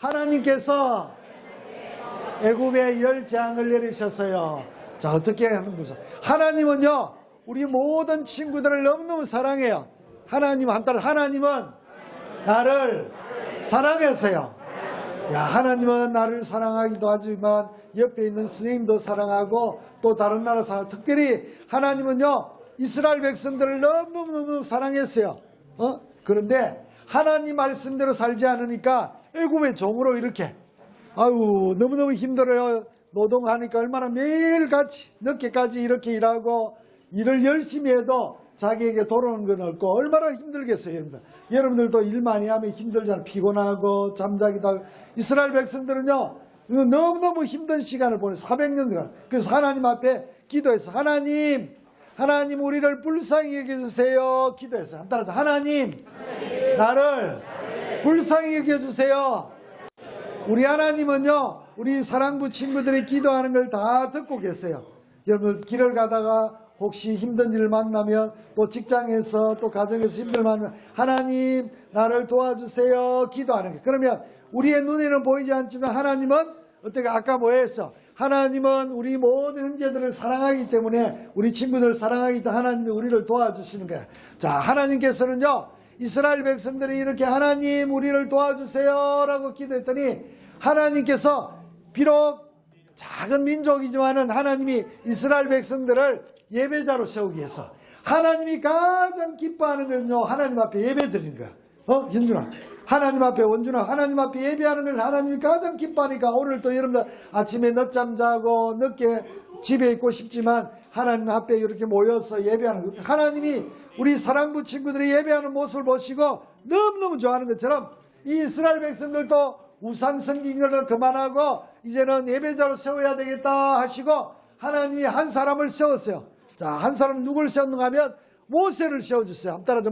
하나님께서 애굽에 열 재앙을 내리셨어요. 자, 어떻게 하는 거죠? 하나님은요, 우리 모든 친구들을 너무너무 사랑해요. 하나님 한따라 하나님은 나를 사랑했어요. 야, 하나님은 나를 사랑하기도 하지만 옆에 있는 스님도 사랑하고 또 다른 나라 사랑, 특별히 하나님은요 이스라엘 백성들을 너무너무 사랑했어요. 그런데 하나님 말씀대로 살지 않으니까 애굽의 종으로 이렇게 아유 너무너무 힘들어요. 노동하니까 얼마나 매일같이 늦게까지 이렇게 일하고 일을 열심히 해도 자기에게 돌아오는 건 없고 얼마나 힘들겠어요. 여러분들도 일 많이 하면 힘들잖아요. 피곤하고 잠자기도 하고. 이스라엘 백성들은요 너무너무 힘든 시간을 보내서 400년 동안. 그래서 하나님 앞에 기도해서 하나님 우리를 불쌍히 여겨주세요 기도했어요. 한번 따라서 하나님 나를 불쌍히 여겨주세요. 우리 하나님은요 우리 사랑부 친구들이 기도하는 걸 다 듣고 계세요. 여러분 길을 가다가 혹시 힘든 일 만나면 또 직장에서 또 가정에서 힘든 일 만나면 하나님 나를 도와주세요 기도하는 거예요. 그러면 우리의 눈에는 보이지 않지만 하나님은 어떻게 아까 뭐 했어? 하나님은 우리 모든 형제들을 사랑하기 때문에 우리 친구들을 사랑하기 때문에 하나님이 우리를 도와주시는 거예요. 자, 하나님께서는요 이스라엘 백성들이 이렇게 하나님 우리를 도와주세요 라고 기도했더니 하나님께서 비록 작은 민족이지만은 하나님이 이스라엘 백성들을 예배자로 세우기 위해서 하나님이 가장 기뻐하는 건요 하나님 앞에 예배 드리는 거야. 현준아 하나님 앞에 원준아 하나님 앞에 예배하는 걸 하나님이 가장 기뻐하니까 오늘 또 여러분들 아침에 늦잠 자고 늦게 집에 있고 싶지만 하나님 앞에 이렇게 모여서 예배하는 거. 하나님이 우리 사랑부 친구들이 예배하는 모습을 보시고 너무너무 좋아하는 것처럼 이 이스라엘 백성들도 우상 섬긴 것을 그만하고 이제는 예배자로 세워야 되겠다 하시고 하나님이 한 사람을 세웠어요. 자, 한 사람은 누굴 세웠는가 하면 모세를 세워주세요. 한번 따라서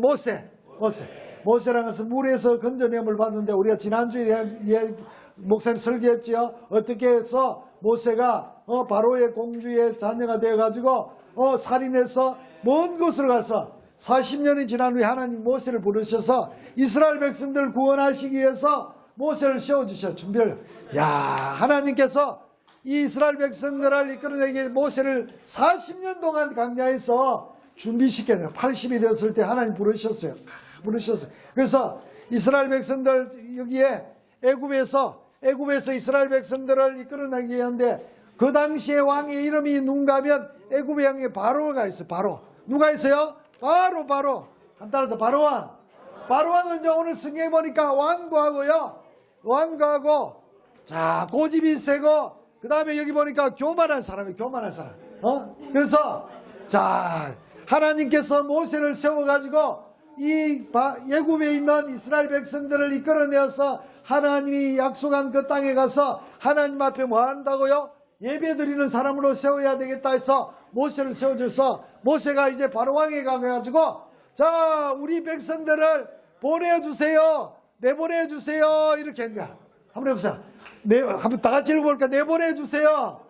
모세라는 것은 물에서 건져냄을 받는데 우리가 지난주에 목사님 설계했지요. 어떻게 해서 모세가 바로의 공주의 자녀가 되어가지고 살인해서 먼 곳으로 가서 40년이 지난 후에 하나님 모세를 부르셔서 이스라엘 백성들을 구원하시기 위해서 모세를 세워주셔 준비를. 야, 하나님께서 이 이스라엘 백성들을 이끌어내기 모세를 40년 동안 강야해서 준비시켜요. 80이 되었을 때 하나님 부르셨어요. 그래서 이스라엘 백성들 여기에 애굽에서 이스라엘 백성들을 이끌어내기 위한데 그 당시에 왕의 이름이 누군가 하면 애굽의 왕에 바로가 있어요. 바로. 누가 있어요? 바로. 한 따라서 바로왕은 오늘 성경에 보니까 왕고하고 자 고집이 세고 그 다음에 여기 보니까 교만한 사람이에요. 그래서 자 하나님께서 모세를 세워가지고 이 애굽에 있는 이스라엘 백성들을 이끌어내어서 하나님이 약속한 그 땅에 가서 하나님 앞에 뭐 한다고요? 예배드리는 사람으로 세워야 되겠다 해서 모세를 세워줘서 모세가 이제 바로 왕에 가가지고 자 우리 백성들을 보내주세요. 내보내주세요. 이렇게 한 거야. 한번 해보세요. 한번 다 같이 읽어볼까? 내보내주세요.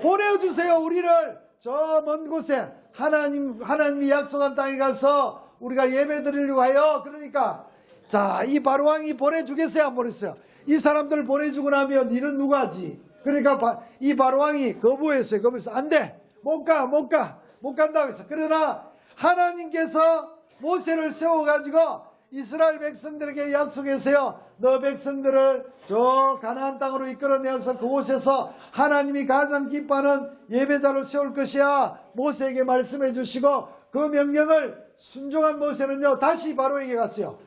보내주세요. 우리를 저 먼 곳에 하나님이 약속한 땅에 가서 우리가 예배 드리려고 해요. 그러니까 자 이 바로왕이 보내주겠어요? 안 보냈어요? 이 사람들을 보내주고 나면 일은 누가 하지? 그러니까 이 바로왕이 거부했어요. 안 돼. 못 간다고 했어. 그러나 하나님께서 모세를 세워가지고 이스라엘 백성들에게 약속했어요. 너 백성들을 저 가나안 땅으로 이끌어내어서 그곳에서 하나님이 가장 기뻐하는 예배자를 세울 것이야. 모세에게 말씀해 주시고 그 명령을 순종한 모세는요 다시 바로에게 갔어요.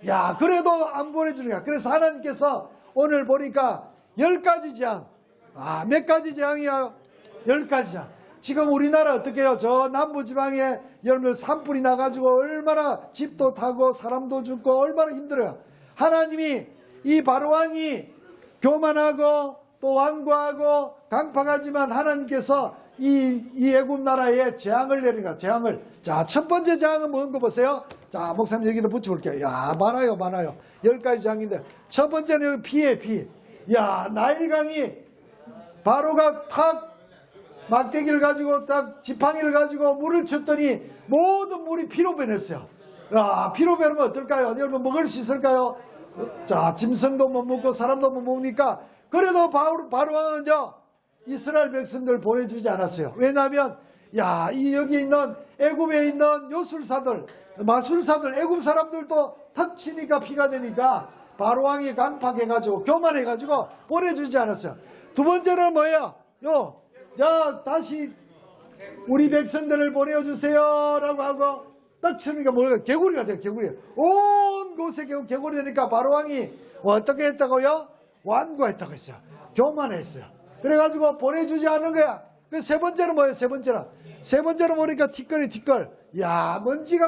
야 그래도 안 보내주는 거야. 그래서 하나님께서 오늘 보니까 10가지 재앙. 몇 가지 재앙이야? 10가지 재앙. 지금 우리나라 어떻게 해요? 저 남부지방에 여러분 산불이 나가지고 얼마나 집도 타고 사람도 죽고 얼마나 힘들어요. 하나님이 이 바로왕이 교만하고 또 완고하고 강팍하지만 하나님께서 이 애굽 나라에 재앙을 내리니까 재앙을. 자, 첫 번째 재앙은 뭔 거 보세요. 자, 목사님 여기도 붙여볼게요. 야, 많아요. 10가지 재앙인데 첫 번째는 피해. 야, 나일강이 바로가 탁 막대기를 가지고 딱 지팡이를 가지고 물을 쳤더니 모든 물이 피로 변했어요. 야, 피로 변하면 어떨까요? 여러분 먹을 수 있을까요? 자, 짐승도 못 먹고 사람도 못 먹으니까 그래도 바로왕은요 이스라엘 백성들 보내주지 않았어요. 왜냐하면 야, 이 여기 있는 애굽에 있는 요술사들, 마술사들, 애굽 사람들도 탁 치니까 피가 되니까 바로왕이 강팍해가지고 교만해가지고 보내주지 않았어요. 두 번째는 뭐예요? 자, 다시 우리 백성들을 보내주세요라고 하고 딱 치니까 뭐예요? 개구리가 돼요. 개구리. 온 곳에 개구리 되니까 바로왕이 어떻게 했다고요? 완고했다고 했어요. 교만했어요. 그래가지고 보내주지 않은 거야. 그 세 번째는 뭐예요? 세 번째는 뭐니까 티끌. 야, 먼지가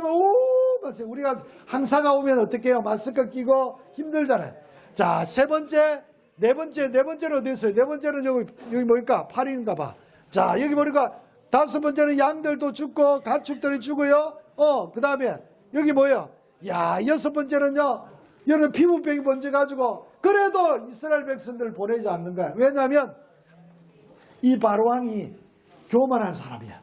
우리가 항사가 오면 어떻게 해요? 마스크 끼고 힘들잖아요. 자, 세 번째, 네 번째는 어디 있어요? 네 번째는 여기 뭐니까? 파리인가 봐. 자, 여기 보니까 다섯 번째는 양들도 죽고 가축들이 죽어요. 그 다음에 여기 뭐예요? 야, 여섯 번째는요, 여러분 피부병이 번져가지고 그래도 이스라엘 백성들을 보내지 않는 거야. 왜냐하면 이 바로왕이 교만한 사람이야.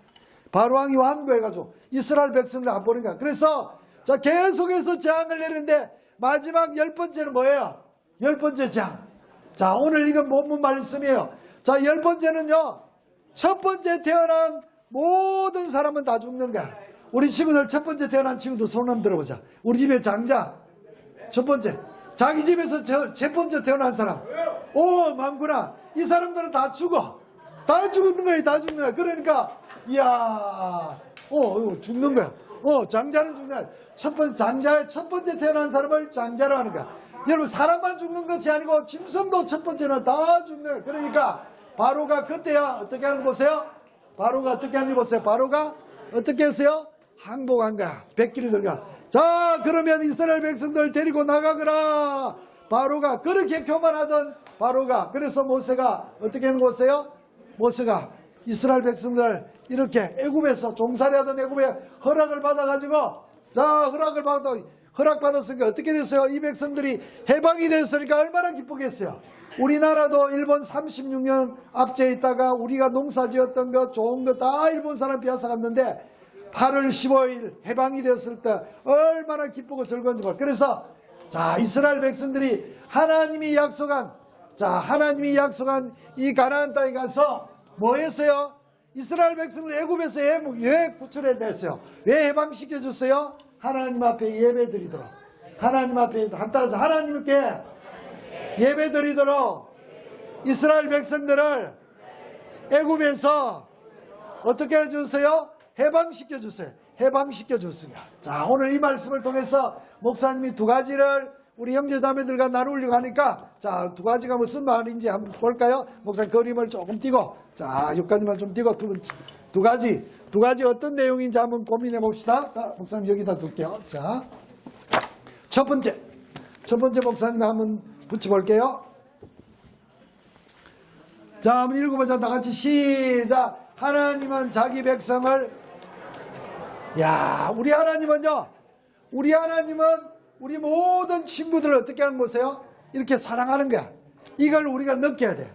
바로왕이 완고해가지고 이스라엘 백성들 안 보는 거야. 그래서 자, 계속해서 재앙을 내리는데 마지막 10번째는 뭐예요? 10번째 재앙. 자, 오늘 이건 본문 말씀이에요. 자, 10번째는요, 첫 번째 태어난 모든 사람은 다 죽는 거야. 우리 친구들 첫 번째 태어난 친구들 손 한번 들어보자. 우리 집에 장자 첫 번째, 자기 집에서 첫 번째 태어난 사람 많구나. 이 사람들은 다 죽어. 다 죽는 거야. 다 죽는 거야. 그러니까 이야 죽는 거야. 장자는 죽는 거야. 장자의 첫 번째 태어난 사람을 장자로 하는 거야. 여러분, 사람만 죽는 것이 아니고 짐승도 첫 번째는 다 죽는 거야. 그러니까 바로가 그때야 어떻게 하는 거 보세요. 바로가 어떻게 하는 거 보세요. 바로가 어떻게 했어요? 항복한 거야. 백기를 들가. 자, 그러면 이스라엘 백성들 데리고 나가거라. 바로가 그렇게 교만하던 바로가, 그래서 모세가 어떻게 하는 거 보세요. 모세가 이스라엘 백성들 이렇게 애굽에서 종살이하던 애굽에 허락을 받아가지고, 자, 허락받았으니까 어떻게 됐어요? 이 백성들이 해방이 됐으니까 얼마나 기쁘겠어요. 우리나라도 일본 36년 압제에 있다가 우리가 농사 지었던 것 좋은 거 다 일본 사람 빼앗아갔는데 8월 15일 해방이 되었을 때 얼마나 기쁘고 즐거운지 몰라요. 그래서 자, 이스라엘 백성들이 하나님이 약속한 이 가나안 땅에 가서 뭐 했어요? 이스라엘 백성을 애굽에서 왜 구출해냈어요? 왜 해방시켜줬어요? 하나님 앞에 예배드리도록. 하나님 앞에 따라서 하나님께 예배드리도록 이스라엘 백성들을 애굽에서 어떻게 해주세요? 해방시켜주세요. 해방시켜줬습니다. 자, 오늘 이 말씀을 통해서 목사님이 두 가지를 우리 형제자매들과 나누려고 하니까, 자, 두 가지가 무슨 말인지 한번 볼까요? 목사님 그림을 조금 띄고, 자, 여기까지만 좀 띄고 두 가지 어떤 내용인지 한번 고민해 봅시다. 자, 목사님 여기다 둘게요. 자, 첫 번째 목사님 한번 붙여볼게요. 자, 한번 읽어보자. 다 같이 시작. 하나님은 자기 백성을, 야, 우리 하나님은 우리 모든 친구들을 어떻게 하는 거세요? 이렇게 사랑하는 거야. 이걸 우리가 느껴야 돼.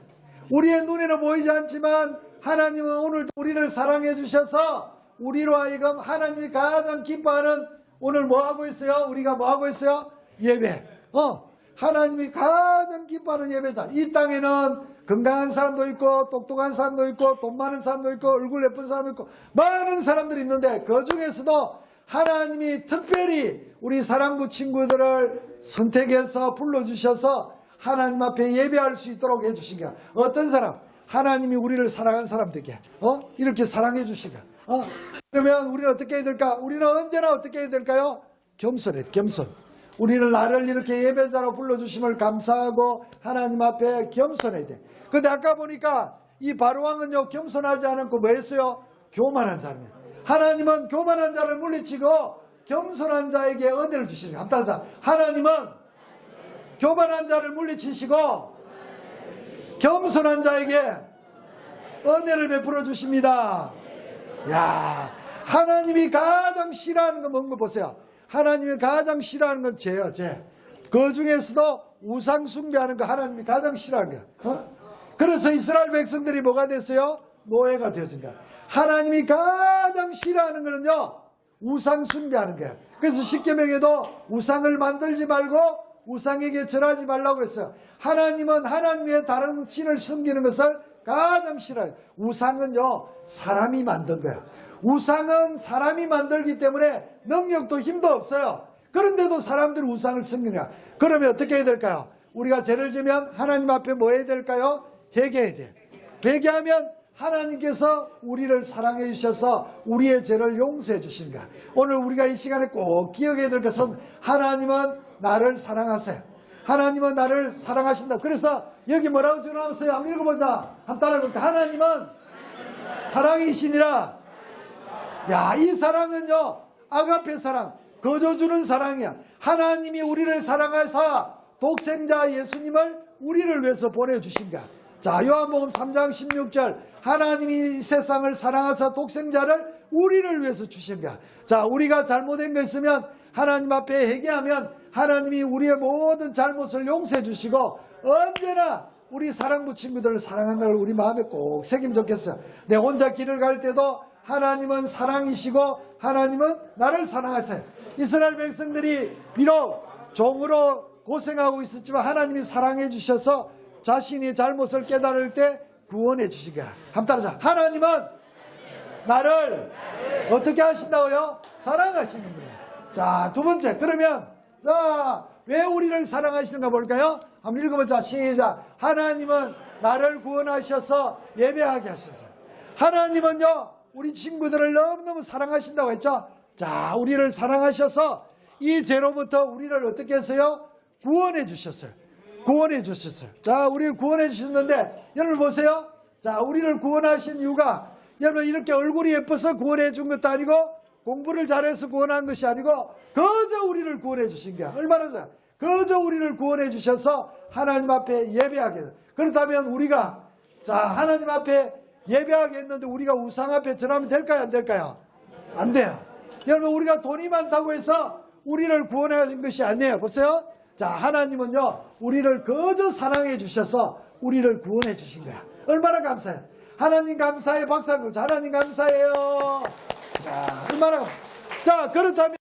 우리의 눈에는 보이지 않지만 하나님은 오늘도 우리를 사랑해 주셔서 우리로 하여금 하나님이 가장 기뻐하는 오늘 뭐 하고 있어요? 우리가 뭐 하고 있어요? 예배. 하나님이 가장 기뻐하는 예배자. 이 땅에는 건강한 사람도 있고 똑똑한 사람도 있고 돈 많은 사람도 있고 얼굴 예쁜 사람도 있고 많은 사람들이 있는데 그 중에서도 하나님이 특별히 우리 사랑부 친구들을 선택해서 불러주셔서 하나님 앞에 예배할 수 있도록 해주신 거야. 어떤 사람? 하나님이 우리를 사랑한 사람들에게 이렇게 사랑해 주신 거야. 그러면 우리는 어떻게 해야 될까? 우리는 언제나 어떻게 해야 될까요? 겸손해. 겸손. 우리는 나를 이렇게 예배자로 불러주심을 감사하고 하나님 앞에 겸손해야 돼. 근데 아까 보니까 이 바로왕은요, 겸손하지 않고 뭐 했어요? 교만한 사람이에요. 하나님은 교만한 자를 물리치고 겸손한 자에게 은혜를 주시는 거예요. 따라서 하나님은 교만한 자를 물리치시고 겸손한 자에게 은혜를 베풀어 주십니다. 야, 하나님이 가장 싫어하는 건 뭔가 보세요. 하나님이 가장 싫어하는 건 죄예요, 죄. 그 중에서도 우상 숭배하는 거 하나님이 가장 싫어하는 거야. 그래서 이스라엘 백성들이 뭐가 됐어요? 노예가 되어진 거야. 하나님이 가장 싫어하는 거는요, 우상 숭배하는 거야. 그래서 십계명에도 우상을 만들지 말고 우상에게 절하지 말라고 했어요. 하나님은 하나님 외에 다른 신을 섬기는 것을 가장 싫어요. 우상은요, 사람이 만든 거야. 우상은 사람이 만들기 때문에 능력도 힘도 없어요. 그런데도 사람들이 우상을 섬기냐. 그러면 어떻게 해야 될까요? 우리가 죄를 지면 하나님 앞에 뭐 해야 될까요? 회개해야 돼. 회개하면 하나님께서 우리를 사랑해 주셔서 우리의 죄를 용서해 주신다. 오늘 우리가 이 시간에 꼭 기억해야 될 것은 하나님은 나를 사랑하세요. 하나님은 나를 사랑하신다. 그래서 여기 뭐라고 적어놨어요? 한번 읽어보자. 한번 따라해볼까? 하나님은 사랑이시니라. 야, 이 사랑은요, 아가페 사랑, 거저주는 사랑이야. 하나님이 우리를 사랑하사 독생자 예수님을 우리를 위해서 보내주신 거야. 자, 요한복음 3장 16절, 하나님이 이 세상을 사랑하사 독생자를 우리를 위해서 주신 거야. 자, 우리가 잘못된 거 있으면 하나님 앞에 회개하면 하나님이 우리의 모든 잘못을 용서해 주시고 언제나 우리 사랑부 친구들을 사랑한다는 걸 우리 마음에 꼭 새기면 좋겠어요. 내 혼자 길을 갈 때도 하나님은 사랑이시고 하나님은 나를 사랑하세요. 이스라엘 백성들이 비록 종으로 고생하고 있었지만 하나님이 사랑해 주셔서 자신이 잘못을 깨달을 때 구원해 주신 거야. 한번 따라서 하나님은 나를 어떻게 하신다고요? 사랑하시는 거예요. 자, 두 번째, 그러면 자, 왜 우리를 사랑하시는가 볼까요? 한번 읽어보자. 시작. 하나님은 나를 구원하셔서 예배하게 하셔서. 하나님은요, 우리 친구들을 너무너무 사랑하신다고 했죠. 자, 우리를 사랑하셔서 이 죄로부터 우리를 어떻게 했어요? 구원해 주셨어요. 구원해 주셨어요. 자, 우리를 구원해 주셨는데 여러분 보세요. 자, 우리를 구원하신 이유가 여러분 이렇게 얼굴이 예뻐서 구원해 준 것도 아니고 공부를 잘해서 구원한 것이 아니고 그저 우리를 구원해 주신 거야. 얼마나 좋아. 그저 우리를 구원해 주셔서 하나님 앞에 예배하게 해요. 그렇다면 우리가 자, 하나님 앞에 예배하게 했는데 우리가 우상 앞에 전하면 될까요? 안 될까요? 안 돼요. 여러분 우리가 돈이 많다고 해서 우리를 구원하신 것이 아니에요. 보세요. 자, 하나님은요, 우리를 그저 사랑해 주셔서 우리를 구원해 주신 거야. 얼마나 감사해요. 하나님 감사해. 박수 한번. 하나님 감사해요. 자, 얼마나. 자, 그렇다면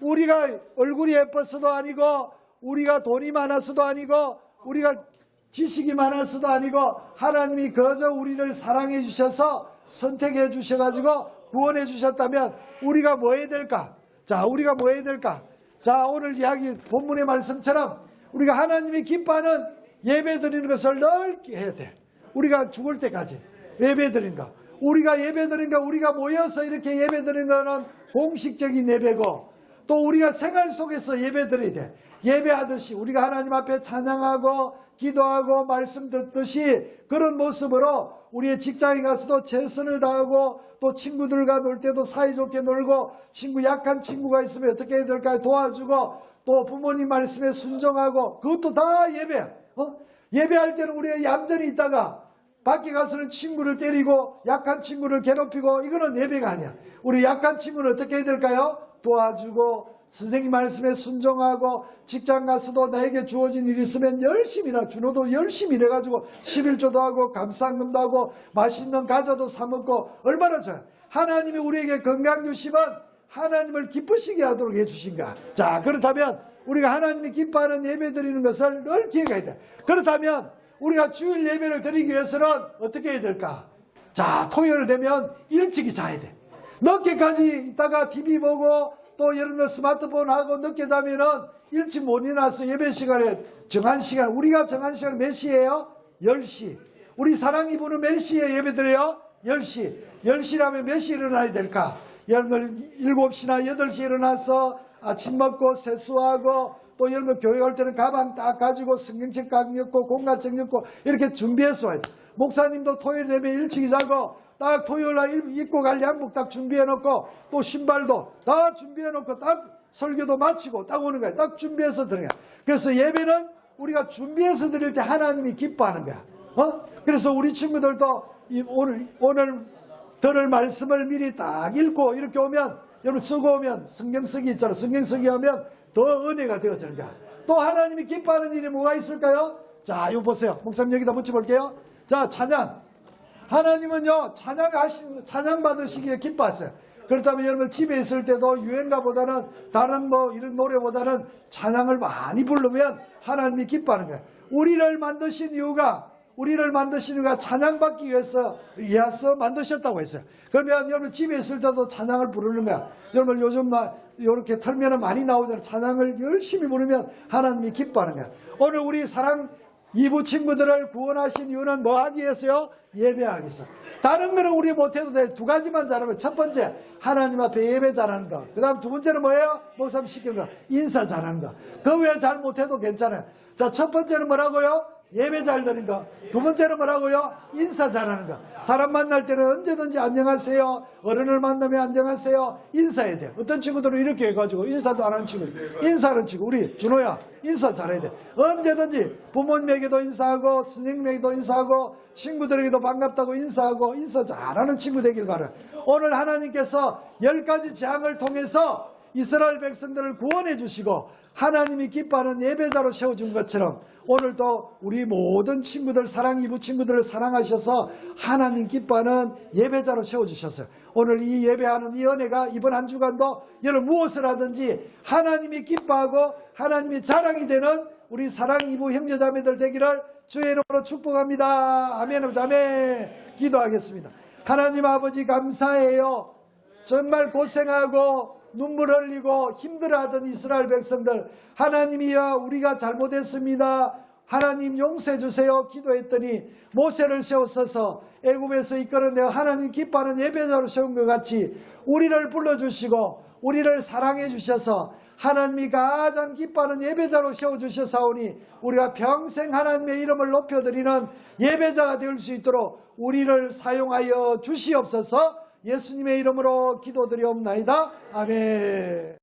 우리가 얼굴이 예뻐서도 아니고 우리가 돈이 많아서도 아니고 우리가 지식이 많아서도 아니고 하나님이 그저 우리를 사랑해 주셔서 선택해 주셔가지고 구원해 주셨다면 우리가 뭐 해야 될까? 자, 우리가 뭐 해야 될까? 자, 오늘 이야기 본문의 말씀처럼 우리가 하나님이 기뻐하는 예배 드리는 것을 넓게 해야 돼. 우리가 죽을 때까지 예배 드리는 거. 우리가 예배 드리는 거, 우리가 모여서 이렇게 예배 드리는 거는 공식적인 예배고 또 우리가 생활 속에서 예배 드려야 돼. 예배하듯이 우리가 하나님 앞에 찬양하고 기도하고 말씀 듣듯이 그런 모습으로 우리의 직장에 가서도 최선을 다하고 또 친구들과 놀 때도 사이좋게 놀고 친구 약한 친구가 있으면 어떻게 해야 될까요? 도와주고 또 부모님 말씀에 순종하고 그것도 다 예배야. 예배할 때는 우리가 얌전히 있다가 밖에 가서는 친구를 때리고 약한 친구를 괴롭히고 이거는 예배가 아니야. 우리 약한 친구는 어떻게 해야 될까요? 도와주고 선생님 말씀에 순종하고 직장 가서도 나에게 주어진 일이 있으면 열심히나 준호도 열심히 일해가지고 11조도 하고 감사금도 하고 맛있는 과자도 사 먹고 얼마나 좋아요. 하나님이 우리에게 건강 주시면 하나님을 기쁘시게 하도록 해주신가. 자, 그렇다면 우리가 하나님이 기뻐하는 예배 드리는 것을 늘 기억해야 돼. 그렇다면 우리가 주일 예배를 드리기 위해서는 어떻게 해야 될까? 자, 토요일 되면 일찍이 자야 돼. 늦게까지 있다가 TV 보고 또 예를 들어 스마트폰 하고 늦게 자면은 일찍 못 일어나서 예배 시간에 정한 시간, 우리가 정한 시간 몇 시예요? 10시. 우리 사랑이 부는 몇 시에 예배 드려요? 10시. 10시라면 몇 시에 일어나야 될까? 예를 들어 7시나 8시에 일어나서 아침 먹고 세수하고 또 예를 들어 교회 올 때는 가방 딱 가지고 성경책 딱 엮고 공간책 엮고 이렇게 준비해서 와야 돼. 목사님도 토요일 되면 일찍 자고 딱 토요일날 입고 갈 양복 딱 준비해놓고 또 신발도 다 준비해놓고 딱 설교도 마치고 딱 오는 거야. 딱 준비해서 들어가. 그래서 예배는 우리가 준비해서 드릴 때 하나님이 기뻐하는 거야. 그래서 우리 친구들도 오늘 들을 말씀을 미리 딱 읽고 이렇게 오면 여러분 쓰고 오면 성경 쓰기 있잖아. 성경 쓰기 하면 더 은혜가 되어지는 거야. 또 하나님이 기뻐하는 일이 뭐가 있을까요? 자, 이거 보세요. 목사님 여기다 붙여볼게요. 자, 찬양. 하나님은요, 찬양 받으시기에 기뻐하세요. 그렇다면 여러분 집에 있을 때도 유행가보다는 다른 뭐 이런 노래보다는 찬양을 많이 부르면 하나님이 기뻐하는 거예요. 우리를 만드신 이유가 찬양받기 위해서 만드셨다고 했어요. 그러면 여러분 집에 있을 때도 찬양을 부르는 거야. 여러분 요즘 이렇게 털면 많이 나오잖아요. 찬양을 열심히 부르면 하나님이 기뻐하는 거야. 오늘 우리 사랑 이부 친구들을 구원하신 이유는 뭐 하기 위해서요? 예배하기 위해서. 다른 거는 우리 못해도 돼. 두 가지만 잘하면, 첫 번째 하나님 앞에 예배 잘하는 거. 그 다음 두 번째는 뭐예요? 목사님 시키는 거. 인사 잘하는 거. 그 외에 잘 못해도 괜찮아요. 자, 첫 번째는 뭐라고요? 예배 잘 드리는 거. 두 번째는 뭐라고요? 인사 잘하는 거. 사람 만날 때는 언제든지 안녕하세요. 어른을 만나면 안녕하세요. 인사해야 돼. 어떤 친구들은 이렇게 해가지고 인사도 안 하는 친구. 인사하는 친구. 우리 준호야 인사 잘해야 돼. 언제든지 부모님에게도 인사하고 선생님에게도 인사하고 친구들에게도 반갑다고 인사하고 인사 잘하는 친구 되길 바라요. 오늘 하나님께서 10가지 재앙을 통해서 이스라엘 백성들을 구원해 주시고 하나님이 기뻐하는 예배자로 세워준 것처럼 오늘도 우리 모든 친구들 이부 친구들을 사랑하셔서 하나님 기뻐하는 예배자로 세워주셨어요. 오늘 이 예배하는 이 은혜가 이번 한 주간도 여러분 무엇을 하든지 하나님이 기뻐하고 하나님이 자랑이 되는 우리 사랑 이부 형제자매들 되기를 주의 이름으로 축복합니다. 아멘. 아멘. 기도하겠습니다. 하나님 아버지 감사해요. 정말 고생하고 눈물 흘리고 힘들어하던 이스라엘 백성들 하나님이여 우리가 잘못했습니다. 하나님 용서해 주세요. 기도했더니 모세를 세웠어서 애굽에서 이끌어내어 하나님 기뻐하는 예배자로 세운 것 같이 우리를 불러주시고 우리를 사랑해 주셔서 하나님이 가장 기뻐하는 예배자로 세워주셨사오니 우리가 평생 하나님의 이름을 높여드리는 예배자가 될 수 있도록 우리를 사용하여 주시옵소서. 예수님의 이름으로 기도드리옵나이다. 아멘.